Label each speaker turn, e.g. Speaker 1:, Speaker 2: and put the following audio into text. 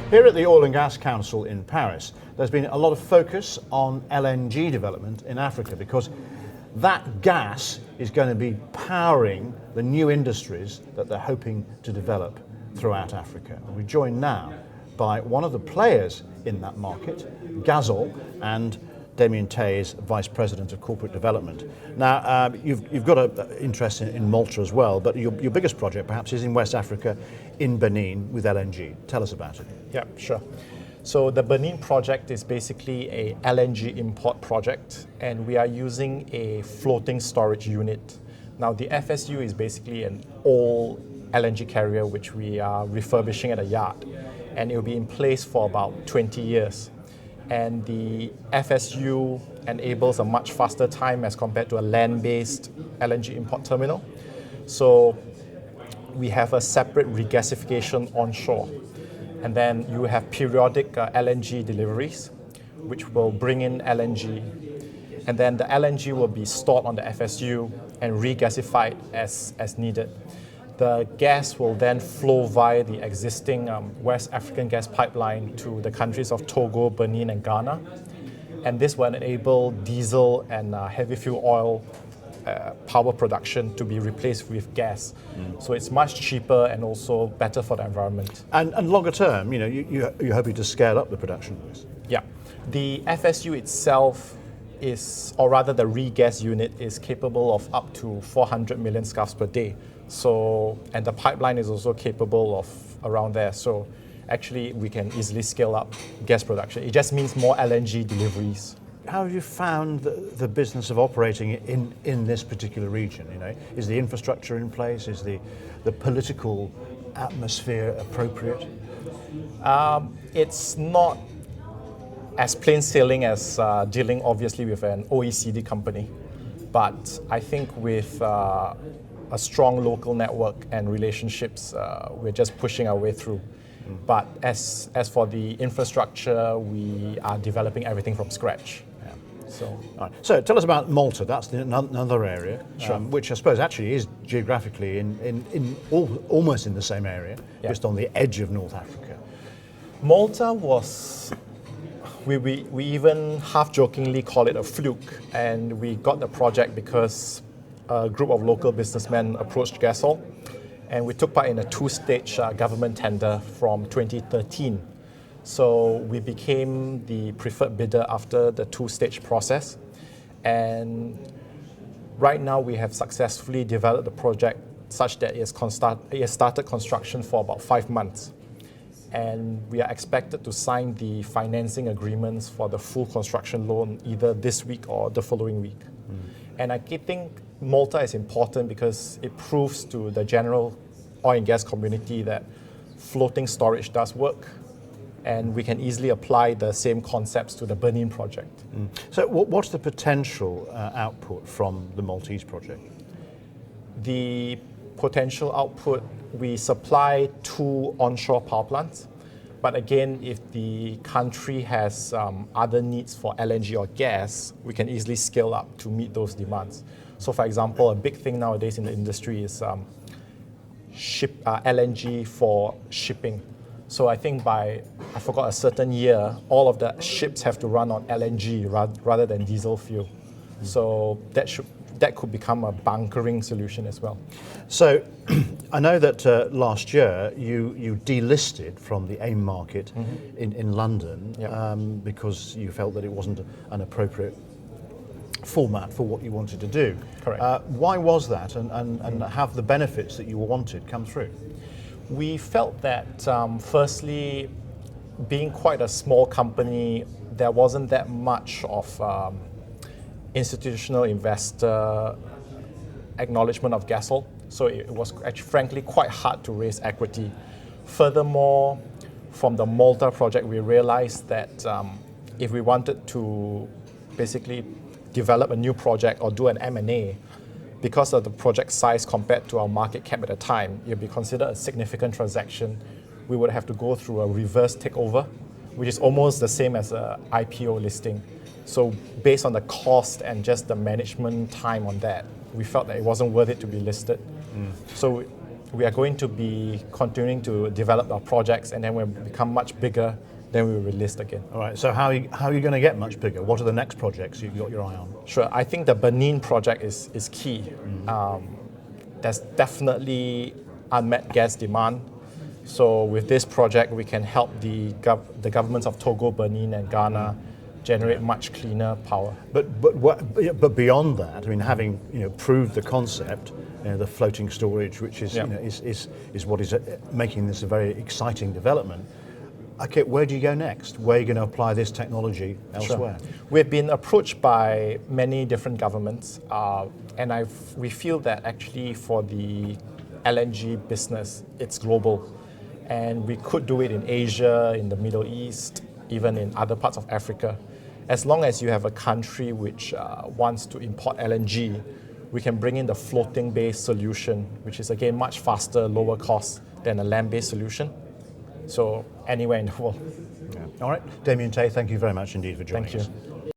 Speaker 1: Here at the Oil and Gas Council in Paris, there's been a lot of focus on LNG development in Africa because that gas is going to be powering the new industries that they're hoping to develop throughout Africa. We're joined now by one of the players in that market, Gasol, and Damien is Vice President of Corporate Development. Now, you've got an interest in Malta as well, but your biggest project perhaps is in West Africa, in Benin, with LNG. Tell us about it.
Speaker 2: Yeah, sure. So the Benin project is basically a LNG import project, and we are using a floating storage unit. Now, the FSU is basically an old LNG carrier which we are refurbishing at a yard, and it will be in place for about 20 years. And the FSU enables a much faster time as compared to a land-based LNG import terminal. So we have a separate regasification onshore. And then you have periodic LNG deliveries, which will bring in LNG. And then the LNG will be stored on the FSU and regasified as needed. The gas will then flow via the existing West African gas pipeline to the countries of Togo, Benin, and Ghana. And this will enable diesel and heavy fuel oil power production to be replaced with gas. So it's much cheaper and also better for the environment.
Speaker 1: And longer term, you're hoping to scale up the production of this.
Speaker 2: Yeah. The FSU itself is, or rather the regas unit, is capable of up to 400 million scarves per day. So, and the pipeline is also capable of around there. So actually we can easily scale up gas production. It just means more LNG deliveries.
Speaker 1: How have you found the business of operating in this particular region? Is the infrastructure in place? Is the political atmosphere appropriate?
Speaker 2: It's not as plain sailing as dealing obviously with an OECD company, but I think with a strong local network and relationships, we're just pushing our way through. But as for the infrastructure, we are developing everything from scratch.
Speaker 1: So tell us about Malta. That's another area,
Speaker 2: Sure.
Speaker 1: which I suppose actually is geographically almost in the same area, just on the edge of North Africa.
Speaker 2: Malta was, we even half-jokingly call it a fluke, and we got the project because a group of local businessmen approached Gasol, and we took part in a two-stage government tender from 2013. So we became the preferred bidder after the two-stage process. And right now we have successfully developed the project such that it has started construction for about 5 months. And we are expected to sign the financing agreements for the full construction loan either this week or the following week. And I think Malta is important because it proves to the general oil and gas community that floating storage does work, and we can easily apply the same concepts to the Benin project.
Speaker 1: So what's the potential output from the Maltese project?
Speaker 2: The potential output, we supply 2 onshore power plants, but again, if the country has other needs for LNG or gas, we can easily scale up to meet those demands. So for example, a big thing nowadays in the industry is LNG for shipping. So I think by, I forgot, a certain year, all of the ships have to run on LNG rather than diesel fuel. So that could become a bunkering solution as well.
Speaker 1: So I know that last year you delisted from the AIM market in London because you felt that it wasn't an appropriate format for what you wanted to do.
Speaker 2: Correct.
Speaker 1: Why was that, and have the benefits that you wanted come through?
Speaker 2: We felt that firstly, being quite a small company, there wasn't that much of institutional investor acknowledgement of Gasol. So it was actually, frankly, quite hard to raise equity. Furthermore, from the Malta project, we realized that if we wanted to basically develop a new project or do an M&A, because of the project size compared to our market cap at the time, it would be considered a significant transaction. We would have to go through a reverse takeover, which is almost the same as an IPO listing. So based on the cost and just the management time on that, we felt that it wasn't worth it to be listed. So we are going to be continuing to develop our projects, and then when we become much bigger, then we will list again.
Speaker 1: All right, so how are you going to get much bigger? What are the next projects you've got your eye on?
Speaker 2: Sure, I think the Benin project is key. There's definitely unmet gas demand. So with this project, we can help the governments of Togo, Benin, and Ghana generate much cleaner power.
Speaker 1: But beyond that, I mean, having proved the concept, the floating storage, which is is what is making this a very exciting development. Okay, where do you go next? Where are you going to apply this technology elsewhere?
Speaker 2: Sure. We've been approached by many different governments, and we feel that actually for the LNG business, it's global. And we could do it in Asia, in the Middle East, even in other parts of Africa. As long as you have a country which wants to import LNG, we can bring in the floating-based solution, which is again much faster, lower cost than a land-based solution. So anywhere in the world.
Speaker 1: Yeah. All right, Damien Tay, thank you very much indeed for joining us.
Speaker 2: Thank you.